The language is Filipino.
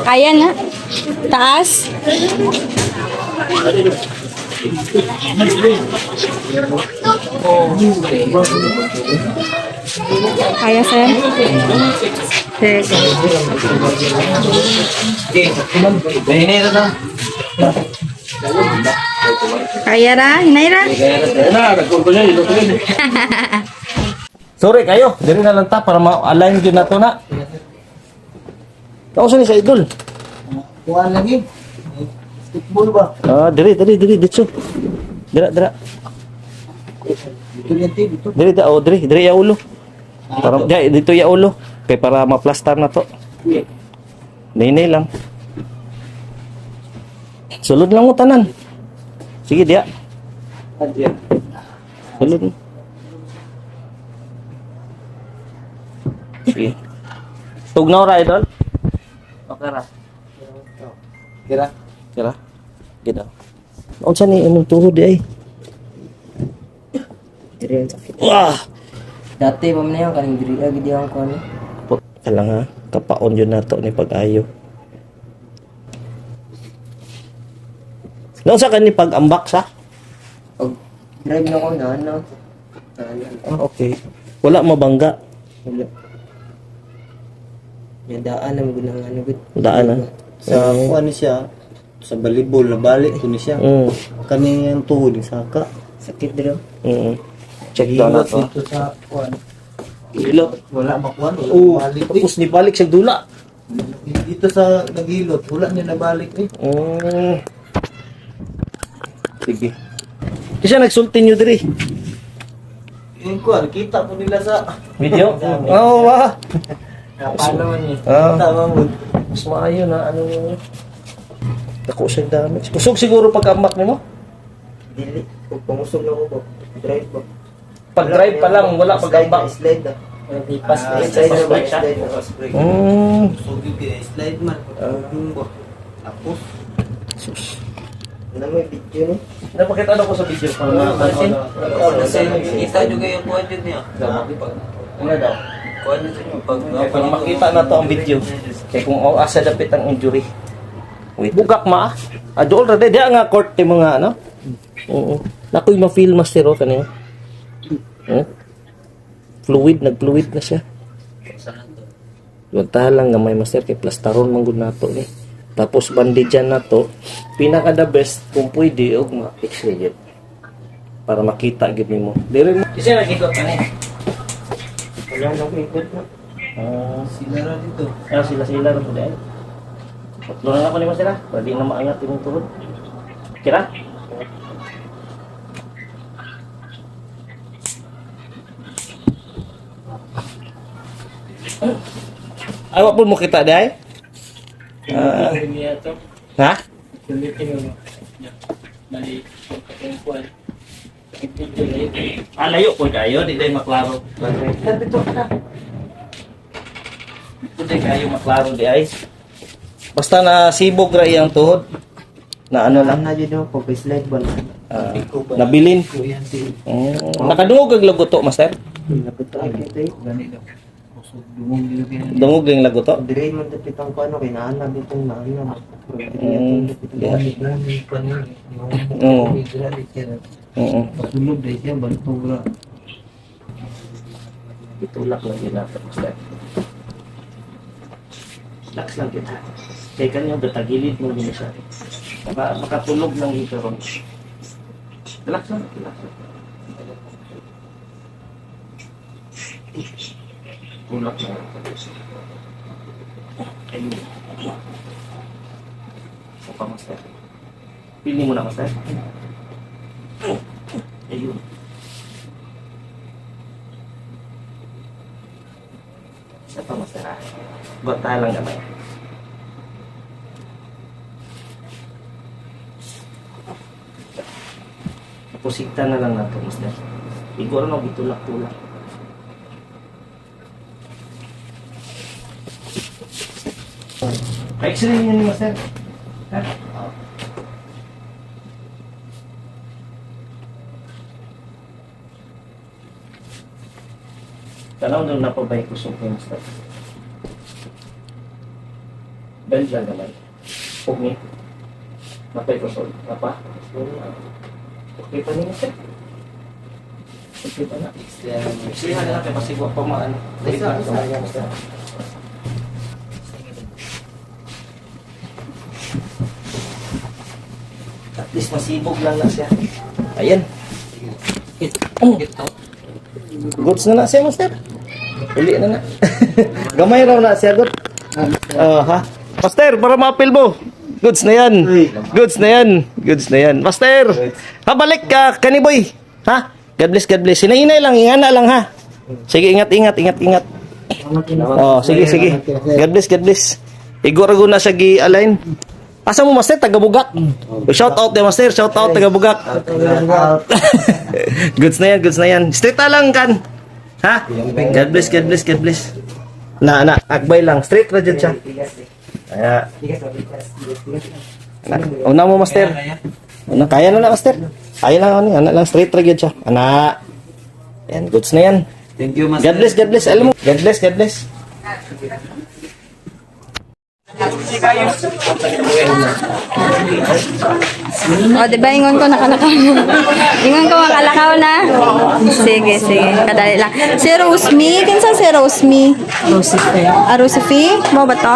Kaya na. Taas. Kaya, sir? Sige. Kaya ra? Hinay ra? Sorry kayo, diri na lang ta para ma-align gyud nato na. Ako sa idol. Kuha lagi. Football ba? Diri dito. Dira. Dito yan, dito. Diri ya ulo. Para dito ya ulo. Kay para ma-plaster na to. Nay lang. Sulod lang mo tanan. Sige dia. Sulod. Sige. Tugnaw ra idol. Okay ra. Kira. Kita. Unsa ni imong tuhod di ay? Diri ang sakit. Wah. Dati pa man yan, kaning diri lagi di ang kuha. Kalang ha, kapaon yun nato ni pag-ayo. Naon sa kani pag-ambak sa? Pag drive na ko na, ano? Okay. Wala mabangga. Wala. May daan na magulang ano, good. Daan na. Sa kuha ni siya, sa balibol, nabalik ko ni siya. Kani yung tuhod ni Saka. Sakit diri. Check down na to. Dito sa kuha. Hilot. Wala makuha. Oo. Balik Tapos nibalik sa dula. dito sa nagilot, wala niya nabalik eh. Sige. Kasi nagsulti nyo diri. Yung kuha, nakita po nila sa Video? Oo, ba? napalaw niya. Ah. Tama mo. Mas maayo na ano nyo. Ako siya dami. Kusog siguro pag-ambak mo? Dili. Kung pangusog na ko ba? Drive ba? Pag-drive pa lang, wala pag-ambak. Slide na. Ipas Slide na ba? Slide na. Sugid kaya slide man. Yung ba? Tapos. Sus. Ano may video ni? Napakita ko sa video para mapansin. Kita juga yung kuha dyan niya. Ano daw? Kuha dyan yung pag... Para makita na to ang video. Kaya kung asa dapit ang injury. Wait. Bugak ma. Ado already dia nga court ti mga ano. Oo. Nakoy ma-feel master o kanina. Fluid, nag-fluid na siya. Luntahan lang nga may master kay plastaron man gud nato ni. Tapos bandage na to, pinaka the best kung pwede og ma-x-ray yun. Para makita gid nimo. Dire mo. Kasi nakikot ani. Wala na ko ikot na. Sila na dito. Sila ra pud ay. Tatlo na ako ni Masira. Pwede na maangat imong tuhod. Kira? Ay, wala po mo kita di ay? Ha? Layo po kayo, di tayo maklaro. Dito kayo maklaro di ay. Basta na sibog ra iyang tuhod. Na ano lang, Na dito pag slide ba na? nabilin. Nakadungog ang lagoto, master. Napito ay kito eh. Gani daw. Kusog dumong dito kaya. Dungog ang lagoto. Diri man dapit ang kuha no, kinahanap itong naano. Yeah. Gani pa niya. Oo. Gani kaya. Oo. Pasulod dahil siya, bantog ra. Itulak lang yun natin, master. Relax lang kita. Kaya kanyo, datagilid mo din siya. Makatulog lang dito ron. Relax lang, relax lang. Tulak lang. Ayun. Isa pa, master. Pili mo na, master. Ayun. Isa pa, master. Bata lang naman. Pusita na lang nato, master. Igor na gitulak-tulak. X-ray niyo ni master. Ha? Tanaw doon na pa ba yung kusog ko, master? Bend lang naman. Huwag ni. Napay ko sol. Napa? Okay pa niya siya. Okay pa na. Siya na natin kasi huwag pa maano. At least masibog lang na siya. Ayan. Oh. Goods na na siya, master. Uli na na. Gamay raw na siya, good. Ha? Master, para ma-appeal mo. Goods na yan. Goods na yan. Goods na yan. Master, pabalik ka, kaniboy. Ha? God bless, God bless. Hinahinay lang, ingana lang ha. Sige, ingat. Oh, sige. God bless. Igor na siya gi-align. Asa mo, master? Taga-Bugak. Shout out ya, master. Shout out, taga-Bugak. Goods na yan. Straight na lang kan. Ha? God bless. Na, akbay lang. Straight na dyan siya. Kaya. Una mo, master. Una, kaya na, master. Kaya lang, ana lang. Straight na dyan siya. Ana. Yan, goods na yan. Thank you, Master. God bless. Alam mo, God bless. O, diba, ingon ko nakalakaw na. Ingon ko makalakaw na. Sige. Kadali lang. Si Rosemi. Kinsa si Rosemi? Rosify. Rosify? Mo ba to?